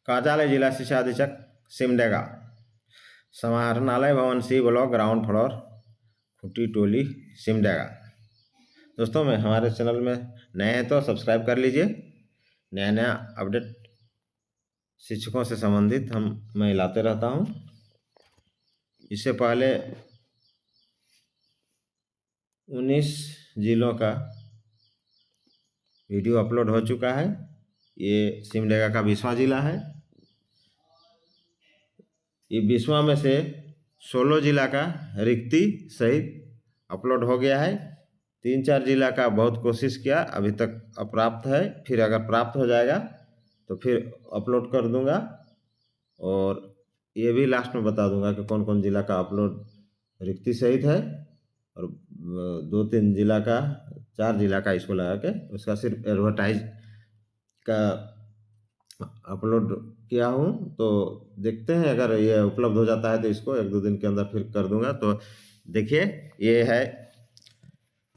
कार्यालय जिला शिक्षा अधीक्षक सिमडेगा, समाहरणालय भवन सी ब्लॉक ग्राउंड फ्लोर खुटी टोली सिमडेगा। दोस्तों मैं हमारे चैनल में नए हैं तो सब्सक्राइब कर लीजिए। नया नया अपडेट शिक्षकों से संबंधित मैं लाते रहता हूं। इससे पहले 19 जिलों का वीडियो अपलोड हो चुका है। ये सिमडेगा का 20वां जिला है। ये 20वां में से 16 जिला का रिक्ति सहित अपलोड हो गया है। 3-4 जिला का बहुत कोशिश किया, अभी तक अप्राप्त है। फिर अगर प्राप्त हो जाएगा तो फिर अपलोड कर दूंगा, और ये भी लास्ट में बता दूंगा कि कौन कौन जिला का अपलोड रिक्ति सहित है, और 2-3 जिला का, 4 जिला का इसको लगा के उसका सिर्फ एडवर्टाइज का अपलोड किया हूँ। तो देखते हैं, अगर ये उपलब्ध हो जाता है तो इसको 1-2 दिन के अंदर फिर कर दूंगा। तो देखिए, ये है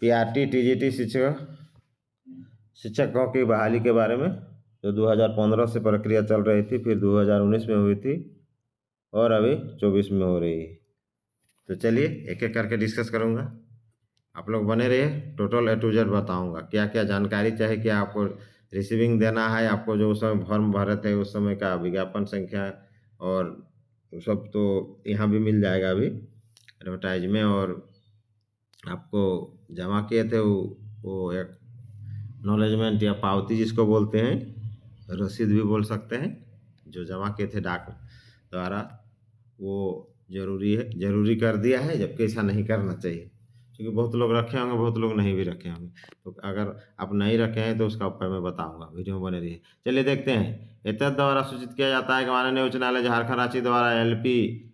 पीआरटी टीजीटी शिक्षकों की बहाली के बारे में, जो 2015 से प्रक्रिया चल रही थी, फिर 2019 में हुई थी और अभी 24 में हो रही है। तो चलिए एक एक करके डिस्कस करूँगा, आप लोग बने रहिए। टोटल A to Z बताऊँगा, क्या क्या जानकारी चाहिए, क्या आपको रिसीविंग देना है, आपको जो उस समय फॉर्म भरे थे उस समय का विज्ञापन संख्या और सब तो यहाँ भी मिल जाएगा अभी एडवर्टाइज में। और आपको जमा किए थे वो एक नॉलेजमेंट या पावती जिसको बोलते हैं, रसीद भी बोल सकते हैं, जो जमा किए थे डाक द्वारा, वो जरूरी है, जरूरी कर दिया है, जबकि ऐसा नहीं करना चाहिए, क्योंकि बहुत लोग रखे होंगे, बहुत लोग नहीं भी रखे होंगे। तो अगर आप नहीं रखे हैं तो उसका उपाय मैं बताऊंगा, वीडियो में बने रहिए। चलिए देखते हैं। एतद द्वारा सूचित किया जाता है कि माननीय उच्च न्यायालय झारखंड राज्य द्वारा LP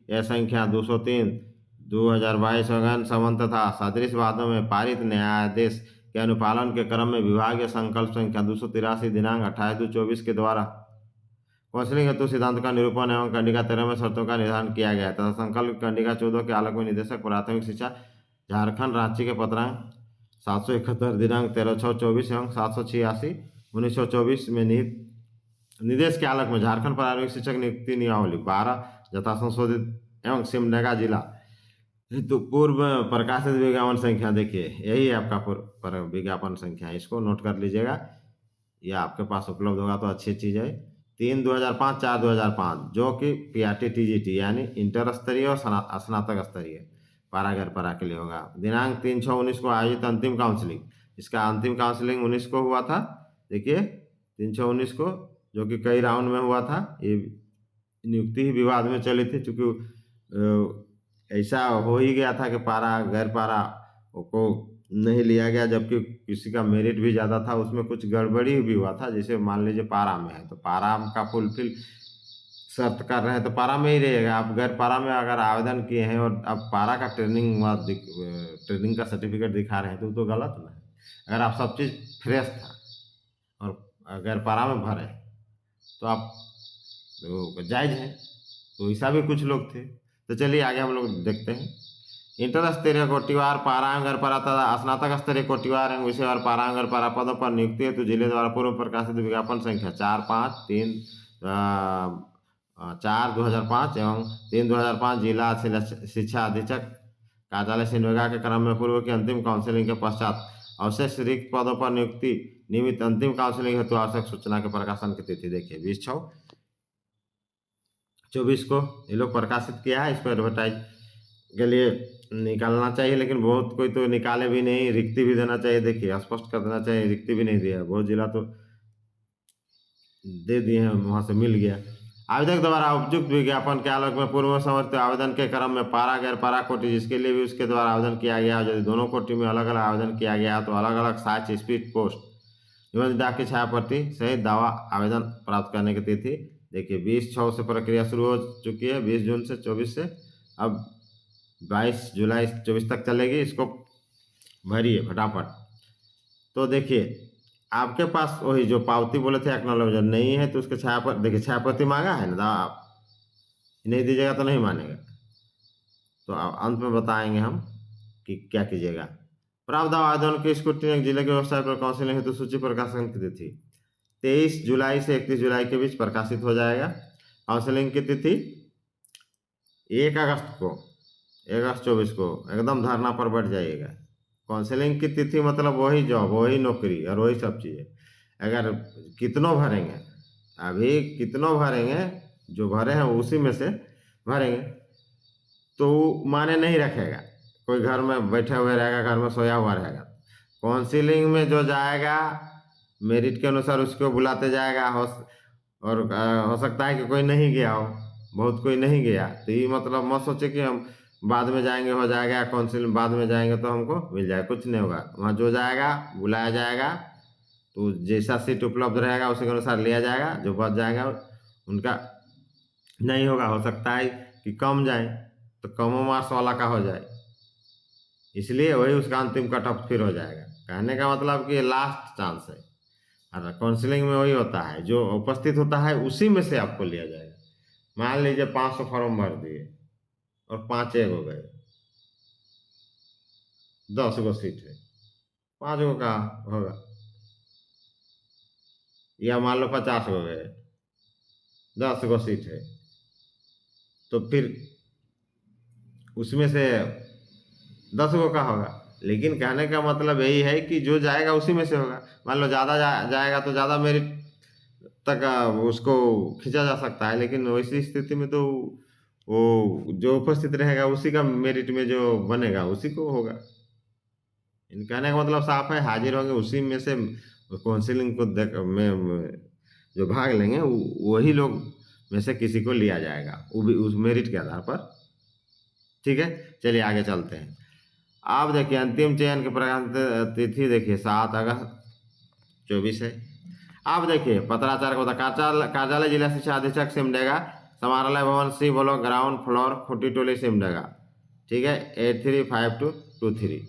या संख्या 203/2022 संबंध तथा सदृश वादों में पारित न्यायादेश के अनुपालन के क्रम में विभागीय संकल्प संख्या 283 दिनांक 28/2/24 के द्वारा काउंसिलिंग हेतु सिद्धांत का निरूपण एवं कंडिका 13 में शर्तों का निर्धारण किया गया तथा संकल्प कंडिका 14 के आलोक में निदेशक प्राथमिक शिक्षा झारखंड रांची के पत्रांक 771 दिनांक 13/6/24 एवं 786/1924 में निहित निर्देश के आलोक में झारखंड प्राथमिक शिक्षक नियुक्ति नियमावली 12 यथा संशोधित एवं सिमडेगा जिला हेतु पूर्व प्रकाशित विज्ञापन संख्या, देखिए यही है आपका विज्ञापन संख्या, इसको नोट कर लीजिएगा, यह आपके पास उपलब्ध होगा तो अच्छी चीज़ है। 3/2005, 4/2005 जो कि PRT TGT यानी इंटर स्तरीय और स्नातक स्तरीय पारा गैर पारा के लिए होगा। दिनांक 3/6/19 को आयोजित अंतिम काउंसलिंग, इसका अंतिम काउंसलिंग 19 को हुआ था। देखिए 3/6/19 को, जो कि कई राउंड में हुआ था। ये नियुक्ति ही विवाद में चली थी, चूँकि ऐसा हो ही गया था कि पारा गैर पारा को नहीं लिया गया, जबकि किसी का मेरिट भी ज़्यादा था, उसमें कुछ गड़बड़ी भी हुआ था। जैसे मान लीजिए पारा में है तो पारा का फुलफिल शर्त कर रहे हैं तो पारा में ही रहेगा। आप गैर पारा में अगर आवेदन किए हैं और आप पारा का ट्रेनिंग का सर्टिफिकेट दिखा रहे हैं तो गलत ना है। अगर आप सब चीज़ फ्रेश था और गैर पारा में भरे तो आप तो जायज़ है। तो ऐसा भी कुछ लोग थे। तो चलिए आगे हम लोग देखते हैं। इंटर स्तरीय कोटिवार पारांगर पारा तथा स्नातक स्तरीय कोटिवार एवं विषयवार पारांगर पारा पदों पर नियुक्ति हेतु जिले द्वारा पूर्व प्रकाशित विज्ञापन संख्या 4/2005 एवं 3/2005 जिला शिक्षा अधीक्षक कार्यालय सिमडेगा के क्रम में पूर्व की अंतिम काउंसिलिंग के पश्चात अवशेष रिक्त पदों पर नियुक्ति निमित्त अंतिम काउंसिलिंग हेतु आवश्यक सूचना के प्रकाशन की तिथि देखिए 20/6/24 को ये लोग प्रकाशित किया है। इसको एडवर्टाइज के लिए निकालना चाहिए, लेकिन बहुत कोई तो निकाले भी नहीं, रिक्ति भी देना चाहिए। देखिए स्पष्ट कर देना चाहिए, रिक्ति भी नहीं दिया, बहुत जिला तो दे दिए हैं, वहाँ से मिल गया। आवेदक द्वारा उपयुक्त विज्ञापन के आलोक में पूर्व समर्थित आवेदन के क्रम में पारा गैर पारा कोटि जिसके लिए भी उसके द्वारा आवेदन किया गया, यदि दोनों कोटि में अलग अलग आवेदन किया गया तो अलग अलग साइज स्पीड पोस्ट निबंधित की छायाप्रति सहित दावा आवेदन प्राप्त करने की तिथि देखिए 20/6 से प्रक्रिया शुरू हो चुकी है, 20 जून से 24 से, अब 22 जुलाई 24 तक चलेगी। इसको भरिए फटाफट। तो देखिए आपके पास वही जो पावती बोले थे एक्नॉलेजमेंट नहीं है तो उसके छायापत्र, देखिए छायाप्रति मांगा है ना, आप नहीं दीजिएगा तो नहीं मानेगा। तो अंत में बताएंगे हम कि क्या कीजिएगा। प्रावधान आवेदन के स्क्रूटिनी जिले के व्यवसाय पर काउंसिलिंग हेतु सूची प्रकाशन की तिथि 23 जुलाई से 31 जुलाई के बीच प्रकाशित हो जाएगा। काउंसलिंग की तिथि 1 अगस्त को, 1 अगस्त 24 को एकदम धरना पर बैठ जाइएगा। काउंसलिंग की तिथि मतलब वही जॉब, वही नौकरी और वही सब चीज़ें। अगर कितनों भरेंगे, अभी कितनों भरेंगे, जो भरे हैं उसी में से भरेंगे तो माने नहीं रखेगा। कोई घर में बैठे हुए रहेगा, घर में सोया हुआ रहेगा। काउंसलिंग में जो जाएगा मेरिट के अनुसार उसको बुलाते जाएगा। और हो सकता है कि कोई नहीं गया हो, बहुत कोई नहीं गया, तो ये मतलब मत सोचे कि हम बाद में जाएंगे हो जाएगा, काउंसिल बाद में जाएंगे तो हमको मिल जाएगा, कुछ नहीं होगा। वहाँ जो जाएगा बुलाया जाएगा, तो जैसा सीट उपलब्ध रहेगा उसी के अनुसार लिया जाएगा। जो बच जाएगा उनका नहीं होगा, हो सकता है कि कम जाए तो कम मार्क्स वाला का हो जाए, इसलिए वही उसका अंतिम कट ऑफ फिर हो जाएगा। कहने का मतलब कि लास्ट चांस है। और काउंसलिंग में वही होता है, जो उपस्थित होता है उसी में से आपको लिया जाएगा। मान लीजिए 500 फॉर्म भर दिए और 5 एक हो गए, 10 गो सीट है, 5 गो का होगा। या मान लो 50 हो गए, 10 गो सीट है, तो फिर उसमें से 10 गो का होगा। लेकिन कहने का मतलब यही है कि जो जाएगा उसी में से होगा। मान लो ज़्यादा जाएगा तो ज़्यादा मेरिट तक उसको खींचा जा सकता है, लेकिन वैसी स्थिति में तो वो जो उपस्थित रहेगा उसी का मेरिट में जो बनेगा उसी को होगा। इन कहने का मतलब साफ है, हाजिर होंगे उसी में से। काउंसिलिंग को में जो भाग लेंगे वही लोग में से किसी को लिया जाएगा, वो भी उस मेरिट के आधार पर। ठीक है, चलिए आगे चलते हैं। आप देखिए अंतिम चयन के प्रकाशन तिथि देखिए 7 अगस्त 24 है। आप देखिए पत्राचार को कार्यालय जिला शिक्षा अधीक्षक सिमडेगा, समाहरणालय भवन सी ब्लॉक ग्राउंड फ्लोर खुटी टोली सिमडेगा। ठीक है, 835223।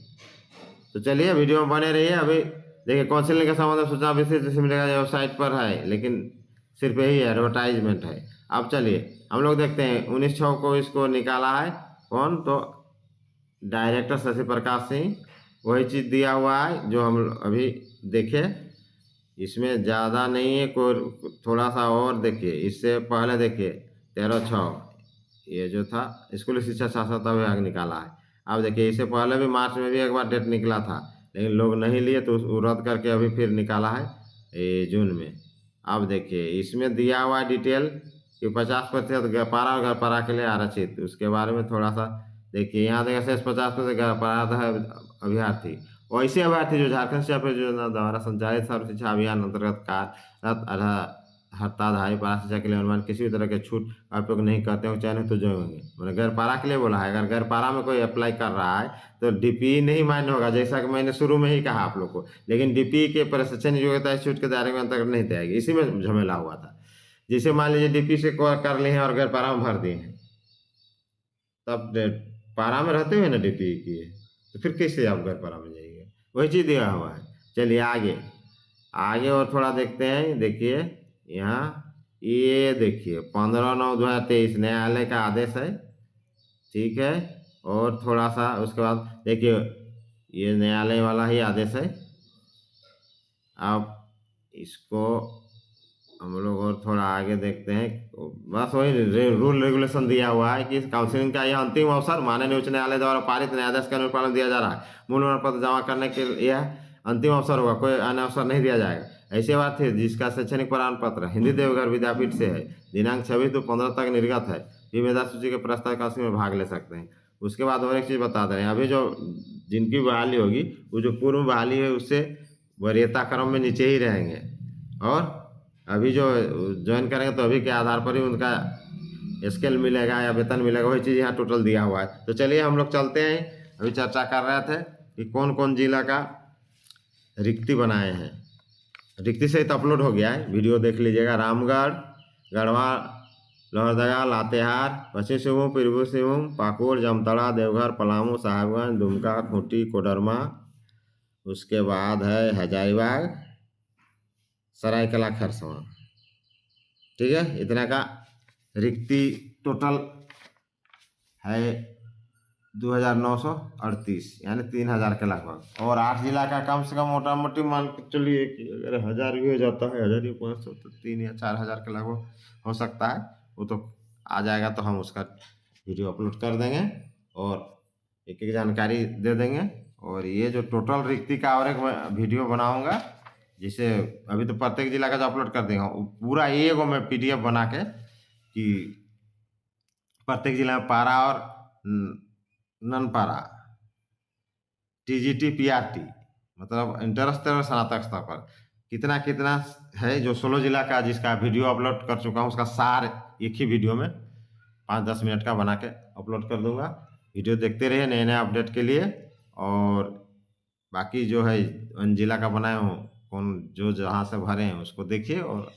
तो चलिए वीडियो में बने रहिए। अभी देखिए काउंसिलिंग के संबंध में सूचना विस्तृत सिमडेगा वेबसाइट पर है, लेकिन सिर्फ यही है, एडवर्टाइजमेंट है। अब चलिए हम लोग देखते हैं 19/6 को इसको निकाला है कौन, तो डायरेक्टर शशि प्रकाश सिंह। वही चीज़ दिया हुआ है जो हम अभी देखे, इसमें ज़्यादा नहीं है, कोई थोड़ा सा और देखिए। इससे पहले देखिए 13/6 ये जो था स्कूली शिक्षा साक्षरता विभाग निकाला है। अब देखिए इससे पहले भी मार्च में भी एक बार डेट निकला था, लेकिन लोग नहीं लिए तो वो रद्द करके अभी फिर निकाला है ये जून में। अब देखिए इसमें दिया हुआ है डिटेल कि 50% पारा और गरपारा के लिए आरक्षित। उसके बारे में थोड़ा सा देखिए, यहाँ देखिए शेष 50% गरपारा है अभ्यर्थी। वैसे अभ्यर्थी जो झारखंड शिक्षा परियोजना द्वारा संचालित सर्व शिक्षा अभियान अंतर्गत कार्यरत हड़ताधारी पारा शिक्षा के लिए अनुमान किसी भी तरह के छूट का उपयोग नहीं करते हो, चयन तो जो होंगे। मैंने गरपारा के लिए बोला है, अगर गरपारा में कोई अप्लाई कर रहा है तो डीपीई नहीं मान्य होगा, जैसा कि मैंने शुरू में ही कहा आप लोग को। लेकिन डीपीई के प्रशिक्षण योग्यता इस छूट के दायरे में अंतर्गत नहीं जाएगी, इसी में झमेला हुआ था। जैसे मान लीजिए डीपी से कर लिए हैं और गरपारा में भर दिए हैं, तब पारा में रहते हुए ना डीपीई किए, तो फिर कैसे आप गरपारा में जाइए? वही चीज़ दिया हुआ है। चलिए आगे आगे और थोड़ा देखते हैं। देखिए यहाँ ये देखिए 15/9/2023 न्यायालय का आदेश है। ठीक है, और थोड़ा सा उसके बाद देखिए ये न्यायालय वाला ही आदेश है। अब इसको हम लोग और थोड़ा आगे देखते हैं। बस वही रूल रेगुलेशन दिया हुआ है कि काउंसिलिंग का यह अंतिम अवसर माननीय उच्च न्यायालय द्वारा पारित न्यायाधीश का अनुपालन दिया जा रहा है। मूल प्रमाण पत्र जमा करने के लिए यह अंतिम अवसर होगा, कोई अन्य अवसर नहीं दिया जाएगा। ऐसे बात है जिसका शैक्षणिक प्रमाण पत्र हिंदी देवघर विद्यापीठ से है, दिनांक 26/2/15 तक निर्गत है, भी मेधा सूची के प्रस्ताव काउंसिलिंग में भाग ले सकते हैं। उसके बाद और एक चीज़ बता दें, अभी जो जिनकी बहाली होगी वो जो पूर्व बहाली है उससे वरीयता क्रम में नीचे ही रहेंगे, और अभी जो ज्वाइन करेंगे तो अभी के आधार पर ही उनका स्केल मिलेगा या वेतन मिलेगा, वही चीज़ यहाँ टोटल दिया हुआ है। तो चलिए हम लोग चलते हैं। अभी चर्चा कर रहे थे कि कौन कौन जिला का रिक्ति बनाए हैं। रिक्ति सहित अपलोड हो गया है, वीडियो देख लीजिएगा। रामगढ़, गढ़वा, लोहरदगा, लातेहार, पश्चिम सिंहभूम, पूर्वी सिंहभूम, पाकुड़, जामताड़ा, देवघर, पलामू, साहेबगंज, दुमका, खूंटी, कोडरमा। उसके बाद है हजारीबाग, सरायकला, खरसवां। ठीक है, इतना का रिक्ति टोटल है 2938 यानी 3000 के लगभग। और 8 जिला का कम से कम मोटा मोटी मान के चलिए कि अगर 1000 भी हो जाता है, 1500 तो 3 या 4000 के लगभग हो सकता है। वो तो आ जाएगा तो हम उसका वीडियो अपलोड कर देंगे और एक एक जानकारी दे देंगे। और ये जो टोटल रिक्ति का और एक वीडियो बनाऊंगा, जिसे अभी तो प्रत्येक जिला का जो अपलोड कर देंगे पूरा एक मैं PDF बना के कि प्रत्येक जिला में पारा और नन पारा, TGT PRT मतलब इंटर स्नातक स्तर पर कितना कितना है, जो 16 जिला का जिसका वीडियो अपलोड कर चुका हूँ उसका सार एक ही वीडियो में 5-10 मिनट का बना के अपलोड कर दूंगा। वीडियो देखते रहिए नए नए अपडेट के लिए। और बाकी जो है जिला का बनाया हूँ, कौन जो जहाँ से भरे हैं उसको देखिए और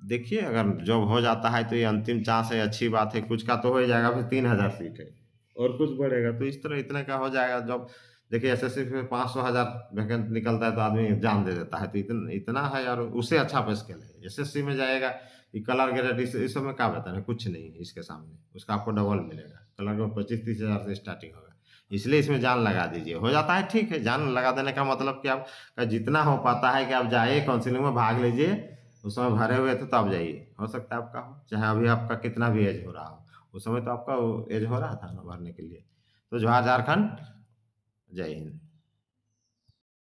देखिए अगर जॉब हो जाता है तो ये अंतिम चांस है, अच्छी बात है। कुछ का तो हो ही जाएगा, फिर 3000 सीट है और कुछ बढ़ेगा तो इस तरह इतने का हो जाएगा जॉब। देखिए SSC में 500,000 वैकेंट निकलता है तो आदमी एग्जाम दे देता है, तो इतना है और उससे अच्छा पे स्केल है। SSC में जाएगा कि कलर ग्रेड इस सब में क्या बताना है, कुछ नहीं इसके सामने, उसका आपको डबल मिलेगा। कलर में 25-30 हज़ार से स्टार्टिंग होगा, इसलिए इसमें जान लगा दीजिए। हो जाता है ठीक है, जान लगा देने का मतलब कि आपका जितना हो पाता है कि आप जाइए काउंसिलिंग में भाग लीजिए। उस समय भरे हुए थे तो आप जाइए, हो सकता है आपका हो, चाहे अभी आपका कितना भी एज हो रहा हो। उस समय तो आपका एज हो रहा था ना भरने के लिए। तो जोहार झारखंड, जय हिंद।